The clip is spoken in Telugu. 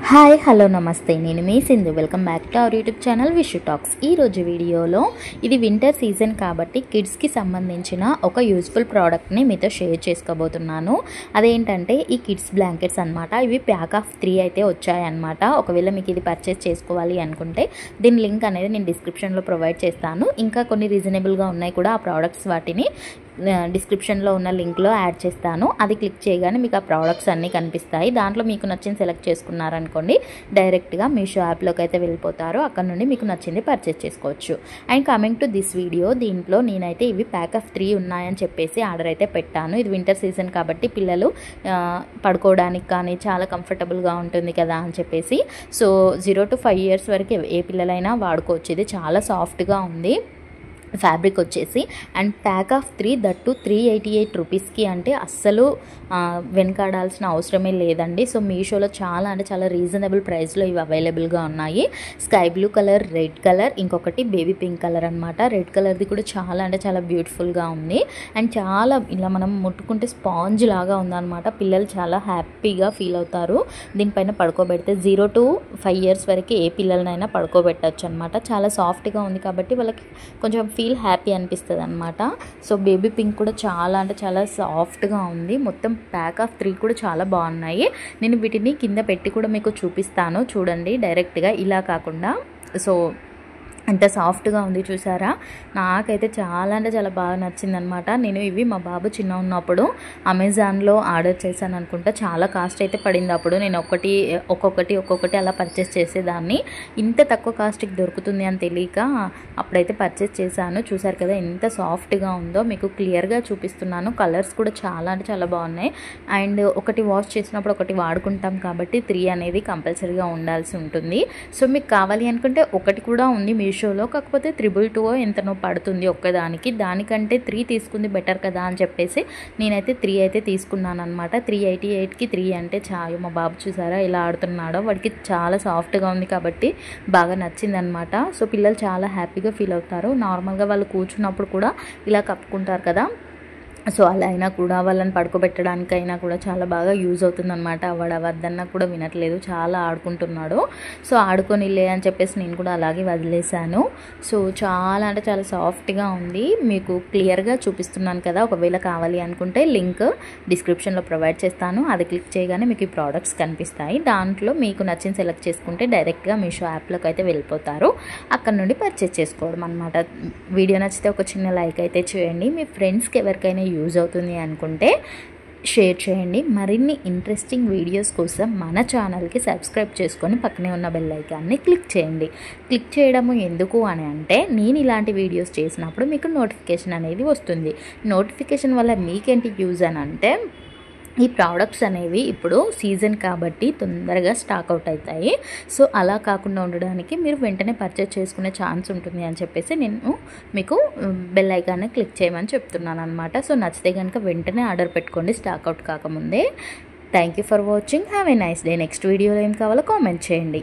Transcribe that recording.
హాయ్ హలో నమస్తే నేను మీ Sindhu welcome back to our YouTube channel Vishu talks. ఈరోజు వీడియోలో ఇది వింటర్ సీజన్ కాబట్టి కిడ్స్కి సంబంధించిన ఒక యూస్ఫుల్ ప్రోడక్ట్ని మీతో షేర్ చేసుకోబోతున్నాను. అదేంటంటే ఈ కిడ్స్ బ్లాంకెట్స్ అనమాట. ఇవి ప్యాక్ ఆఫ్ 3 అయితే వచ్చాయన్నమాట. ఒకవేళ మీకు ఇది పర్చేస్ చేసుకోవాలి అనుకుంటే దీని లింక్ అనేది నేను డిస్క్రిప్షన్లో ప్రొవైడ్ చేస్తాను. ఇంకా కొన్ని రీజనబుల్గా ఉన్నాయి కూడా ఆ ప్రోడక్ట్స్, వాటిని డిస్క్రిప్షన్లో ఉన్న లింక్లో యాడ్ చేస్తాను. అది క్లిక్ చేయగానే మీకు ఆ ప్రోడక్ట్స్ అన్నీ కనిపిస్తాయి. దాంట్లో మీకు నచ్చింది సెలెక్ట్ చేసుకున్నారనుకోండి, డైరెక్ట్గా మీషో యాప్లోకి అయితే వెళ్ళిపోతారు. అక్కడ నుండి మీకు నచ్చింది పర్చేస్ చేసుకోవచ్చు. And coming to this video, దీంట్లో నేనైతే ఇవి ప్యాక్ ఆఫ్ 3 ఉన్నాయని చెప్పేసి ఆర్డర్ అయితే పెట్టాను. ఇది వింటర్ సీజన్ కాబట్టి పిల్లలు పడుకోవడానికి కానీ చాలా కంఫర్టబుల్గా ఉంటుంది కదా అని చెప్పేసి. సో 0 to 5 years వరకు ఏ పిల్లలైనా వాడుకోవచ్చు. ఇది చాలా సాఫ్ట్గా ఉంది ఫ్యాబ్రిక్ వచ్చేసి. అండ్ ప్యాక్ ఆఫ్ 3 దట్టు 388 రూపీస్కి అంటే అస్సలు వెనకాడాల్సిన అవసరమే లేదండి. సో మీషోలో చాలా అంటే చాలా రీజనబుల్ ప్రైస్లో ఇవి అవైలబుల్గా ఉన్నాయి. Sky blue colour, red colour, ఇంకొకటి బేబీ పింక్ కలర్ అనమాట. రెడ్ కలర్ది కూడా చాలా అంటే చాలా బ్యూటిఫుల్గా ఉంది. అండ్ చాలా ఇలా మనం ముట్టుకుంటే స్పాంజ్ లాగా ఉందన్నమాట. పిల్లలు చాలా హ్యాపీగా ఫీల్ అవుతారు దీనిపైన పడుకోబెడితే. 0 to 5 years వరకు ఏ పిల్లలనైనా పడుకోబెట్టచ్చు అనమాట. చాలా సాఫ్ట్గా ఉంది కాబట్టి వాళ్ళకి కొంచెం ఫీల్ హ్యాపీ అనిపిస్తుంది అనమాట. సో బేబీ పింక్ కూడా చాలా అంటే చాలా సాఫ్ట్గా ఉంది. మొత్తం ప్యాక్ ఆఫ్ 3 కూడా చాలా బాగున్నాయి. నేను వీటిని కింద పెట్టి కూడా మీకు చూపిస్తాను చూడండి, డైరెక్ట్గా ఇలా కాకుండా. సో ఎంత సాఫ్ట్గా ఉంది చూసారా. నాకైతే చాలా అంటే చాలా బాగా నచ్చిందనమాట. నేను ఇవి మా బాబు చిన్న ఉన్నప్పుడు అమెజాన్లో ఆర్డర్ చేశాను అనుకుంటా. చాలా కాస్ట్ అయితే పడింది అప్పుడు. నేను ఒక్కొక్కటి అలా పర్చేస్ చేసేదాన్ని. ఇంత తక్కువ కాస్ట్కి దొరుకుతుంది అని తెలియక అప్పుడైతే పర్చేస్ చేశాను. చూసారు కదా ఎంత సాఫ్ట్గా ఉందో, మీకు క్లియర్గా చూపిస్తున్నాను. కలర్స్ కూడా చాలా అంటే చాలా బాగున్నాయి. అండ్ ఒకటి వాష్ చేసినప్పుడు ఒకటి వాడుకుంటాం కాబట్టి 3 అనేది కంపల్సరీగా ఉండాల్సి ఉంటుంది. సో మీకు కావాలి అనుకుంటే ఒకటి కూడా ఉంది మీషోలో, కాకపోతే 222 ఎంతనో పడుతుంది ఒక్కదానికి. దానికంటే 3 తీసుకుంది బెటర్ కదా అని చెప్పేసి నేనైతే 3 అయితే తీసుకున్నాను అనమాట. 388కి 3 అంటే చాలు. మా బాబు చూసారా ఎలా ఆడుతున్నాడో, వాడికి చాలా సాఫ్ట్గా ఉంది కాబట్టి బాగా నచ్చింది అనమాట. సో పిల్లలు చాలా హ్యాపీగా ఫీల్ అవుతారు. నార్మల్గా వాళ్ళు కూర్చున్నప్పుడు కూడా ఇలా కప్పుకుంటారు కదా, సో అలా అయినా కూడా వాళ్ళని పడుకోబెట్టడానికైనా కూడా చాలా బాగా యూజ్ అవుతుందన్నమాట. వాడు వద్దన్నా కూడా వినట్లేదు, చాలా ఆడుకుంటున్నాడు. సో ఆడుకొనిలే అని చెప్పేసి నేను కూడా అలాగే వదిలేశాను. సో చాలా అంటే చాలా సాఫ్ట్గా ఉంది. మీకు క్లియర్గా చూపిస్తున్నాను కదా. ఒకవేళ కావాలి అనుకుంటే లింక్ డిస్క్రిప్షన్లో ప్రొవైడ్ చేస్తాను. అది క్లిక్ చేయగానే మీకు ఈ ప్రోడక్ట్స్ కనిపిస్తాయి. దాంట్లో మీకు నచ్చిన సెలెక్ట్ చేసుకుంటే డైరెక్ట్గా మీషో యాప్లోకి అయితే వెళ్ళిపోతారు. అక్కడ నుండి పర్చేస్ చేసుకోవడం అనమాట. వీడియో నచ్చితే ఒక చిన్న లైక్ అయితే చేయండి. మీ ఫ్రెండ్స్కి ఎవరికైనా యూజ్ అవుతుంది అనుకుంటే షేర్ చేయండి. మరిన్ని ఇంట్రెస్టింగ్ వీడియోస్ కోసం మన ఛానల్కి సబ్స్క్రైబ్ చేసుకొని పక్కనే ఉన్న బెల్ ఐకాన్ని క్లిక్ చేయండి. క్లిక్ చేయడము ఎందుకు అని అంటే, నేను ఇలాంటి వీడియోస్ చేసినప్పుడు మీకు నోటిఫికేషన్ అనేది వస్తుంది. నోటిఫికేషన్ వల్ల మీకేంటి యూజ్ అని అంటే, ఈ ప్రోడక్ట్స్ అనేవి ఇప్పుడు సీజన్ కాబట్టి తొందరగా స్టాక్ అవుట్ అవుతాయి. సో అలా కాకుండా ఉండడానికి మీరు వెంటనే పర్చేస్ చేసుకునే ఛాన్స్ ఉంటుంది అని చెప్పేసి నేను మీకు బెల్ ఐకాన్ని క్లిక్ చేయమని చెప్తున్నాను అనమాట. సో నచ్చితే కనుక వెంటనే ఆర్డర్ పెట్టుకోండి స్టాక్ అవుట్ కాకముందే. Thank you for watching. Have a nice day. Next వీడియోలో ఏం కావాలో కామెంట్ చేయండి.